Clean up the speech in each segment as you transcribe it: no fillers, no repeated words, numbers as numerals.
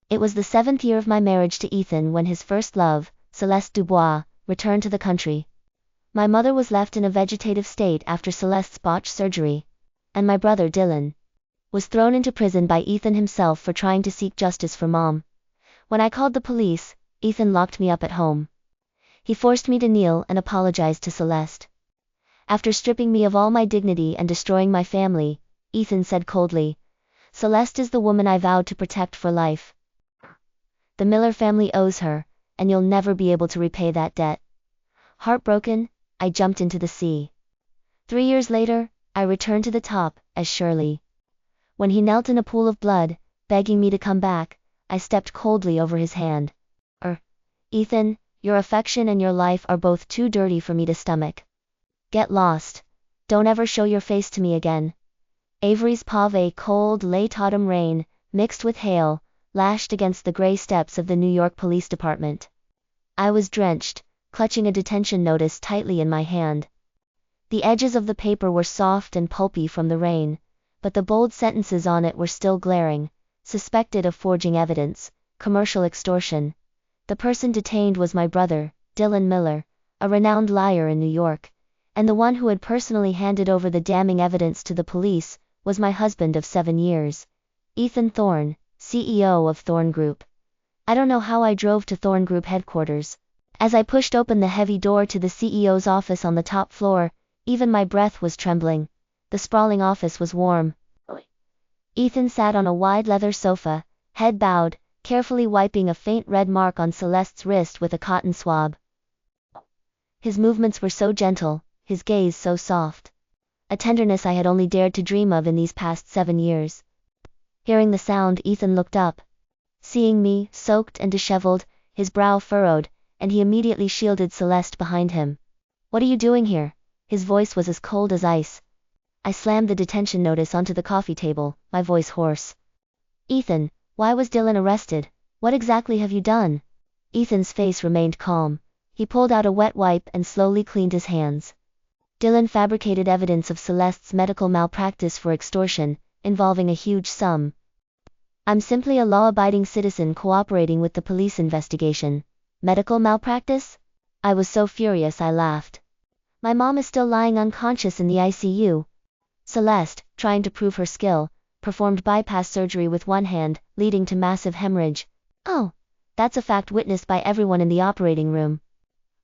It was the 7th year of my marriage to Ethan when his first love, Celeste Dubois, returned to the country. My mother was left in a vegetative state after Celeste's botched surgery, and my brother Dylan was thrown into prison by Ethan himself for trying to seek justice for Mom. When I called the police, Ethan locked me up at home. He forced me to kneel and apologize to Celeste. After stripping me of all my dignity and destroying my family, Ethan said coldly, "Celeste is the woman I vowed to protect for life. The Miller family owes her, and you'll never be able to repay that debt." Heartbroken, I jumped into the sea. 3 years later, I returned to the top, as Shirley. When he knelt in a pool of blood, begging me to come back, I stepped coldly over his hand. Ethan, your affection and your life are both too dirty for me to stomach. Get lost. Don't ever show your face to me again. Avery's pave cold late autumn rain, mixed with hail, lashed against the gray steps of the New York Police Department. I was drenched, clutching a detention notice tightly in my hand. The edges of the paper were soft and pulpy from the rain, but the bold sentences on it were still glaring. Suspected of forging evidence, commercial extortion. The person detained was my brother, Dylan Miller, a renowned liar in New York, and the one who had personally handed over the damning evidence to the police was my husband of 7 years, Ethan Thorne, CEO of Thorne Group. I don't know how I drove to Thorne Group headquarters. As I pushed open the heavy door to the CEO's office on the top floor, even my breath was trembling. The sprawling office was warm. Ethan sat on a wide leather sofa, head bowed, carefully wiping a faint red mark on Celeste's wrist with a cotton swab. His movements were so gentle, his gaze so soft. A tenderness I had only dared to dream of in these past 7 years. Hearing the sound, Ethan looked up. Seeing me, soaked and disheveled, his brow furrowed, and he immediately shielded Celeste behind him. "What are you doing here?" His voice was as cold as ice. I slammed the detention notice onto the coffee table, my voice hoarse. "Ethan, why was Dylan arrested? What exactly have you done?" Ethan's face remained calm. He pulled out a wet wipe and slowly cleaned his hands. "Dylan fabricated evidence of Celeste's medical malpractice for extortion, involving a huge sum. I'm simply a law-abiding citizen cooperating with the police investigation. Medical malpractice?" I was so furious I laughed. "My mom is still lying unconscious in the ICU." Celeste, trying to prove her skill, performed bypass surgery with one hand, leading to massive hemorrhage. "Oh, that's a fact witnessed by everyone in the operating room.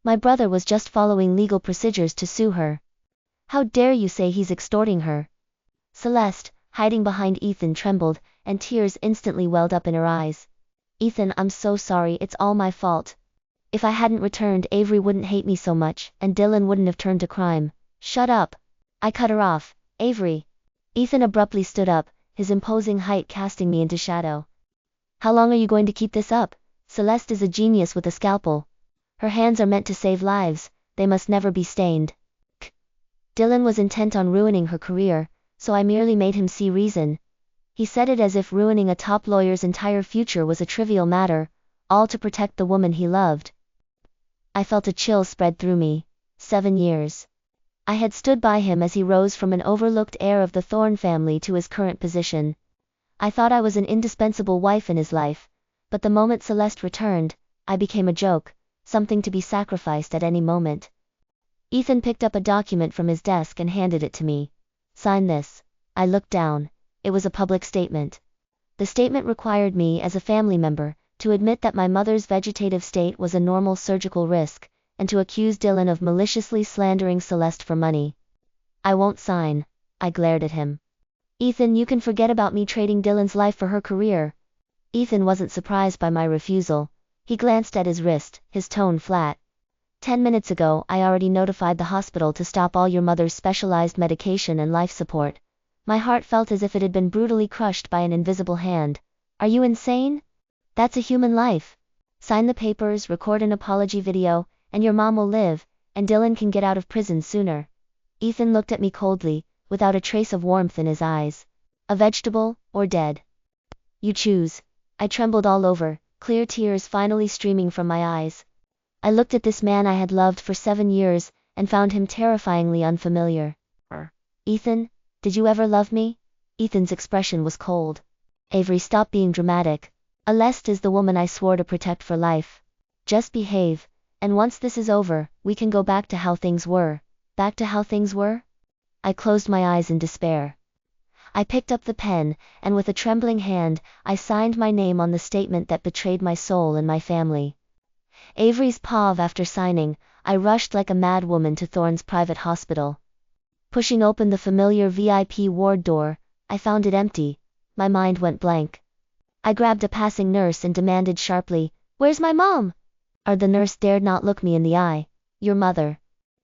My brother was just following legal procedures to sue her." "How dare you say he's extorting her?" Celeste, hiding behind Ethan, trembled, and tears instantly welled up in her eyes. "Ethan, I'm so sorry, it's all my fault. If I hadn't returned, Avery wouldn't hate me so much, and Dylan wouldn't have turned to crime." "Shut up!" I cut her off. "Avery." Ethan abruptly stood up, his imposing height casting me into shadow. "How long are you going to keep this up? Celeste is a genius with a scalpel. Her hands are meant to save lives, they must never be stained." Dylan was intent on ruining her career, so I merely made him see reason. He said it as if ruining a top lawyer's entire future was a trivial matter, all to protect the woman he loved. I felt a chill spread through me. 7 years. I had stood by him as he rose from an overlooked heir of the Thorne family to his current position. I thought I was an indispensable wife in his life, but the moment Celeste returned, I became a joke, something to be sacrificed at any moment. Ethan picked up a document from his desk and handed it to me. "Sign this." I looked down. It was a public statement. The statement required me, as a family member, to admit that my mother's vegetative state was a normal surgical risk, and to accuse Dylan of maliciously slandering Celeste for money. "I won't sign." I glared at him. "Ethan, you can forget about me trading Dylan's life for her career." Ethan wasn't surprised by my refusal. He glanced at his wrist, his tone flat. 10 minutes ago, I already notified the hospital to stop all your mother's specialized medication and life support." My heart felt as if it had been brutally crushed by an invisible hand. "Are you insane? That's a human life. Sign the papers, record an apology video, and your mom will live, and Dylan can get out of prison sooner." Ethan looked at me coldly, without a trace of warmth in his eyes. "A vegetable, or dead? You choose." I trembled all over, clear tears finally streaming from my eyes. I looked at this man I had loved for 7 years, and found him terrifyingly unfamiliar. "Ethan, did you ever love me?" Ethan's expression was cold. "Avery, stop being dramatic. Celeste is the woman I swore to protect for life. Just behave, and once this is over, we can go back to how things were. Back to how things were? I closed my eyes in despair. I picked up the pen, and with a trembling hand, I signed my name on the statement that betrayed my soul and my family. Avery's POV. After signing, I rushed like a mad woman to Thorne's private hospital. Pushing open the familiar VIP ward door, I found it empty. My mind went blank. I grabbed a passing nurse and demanded sharply, "Where's my mom?" The nurse dared not look me in the eye. "Your mother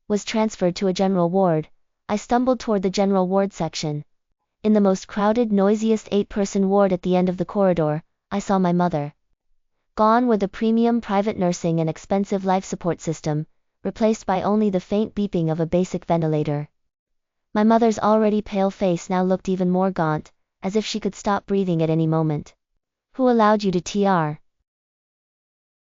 was transferred to a general ward." I stumbled toward the general ward section. In the most crowded, noisiest 8-person ward at the end of the corridor, I saw my mother. Gone were the premium private nursing and expensive life support system, replaced by only the faint beeping of a basic ventilator. My mother's already pale face now looked even more gaunt, as if she could stop breathing at any moment. "Who allowed you to TR?"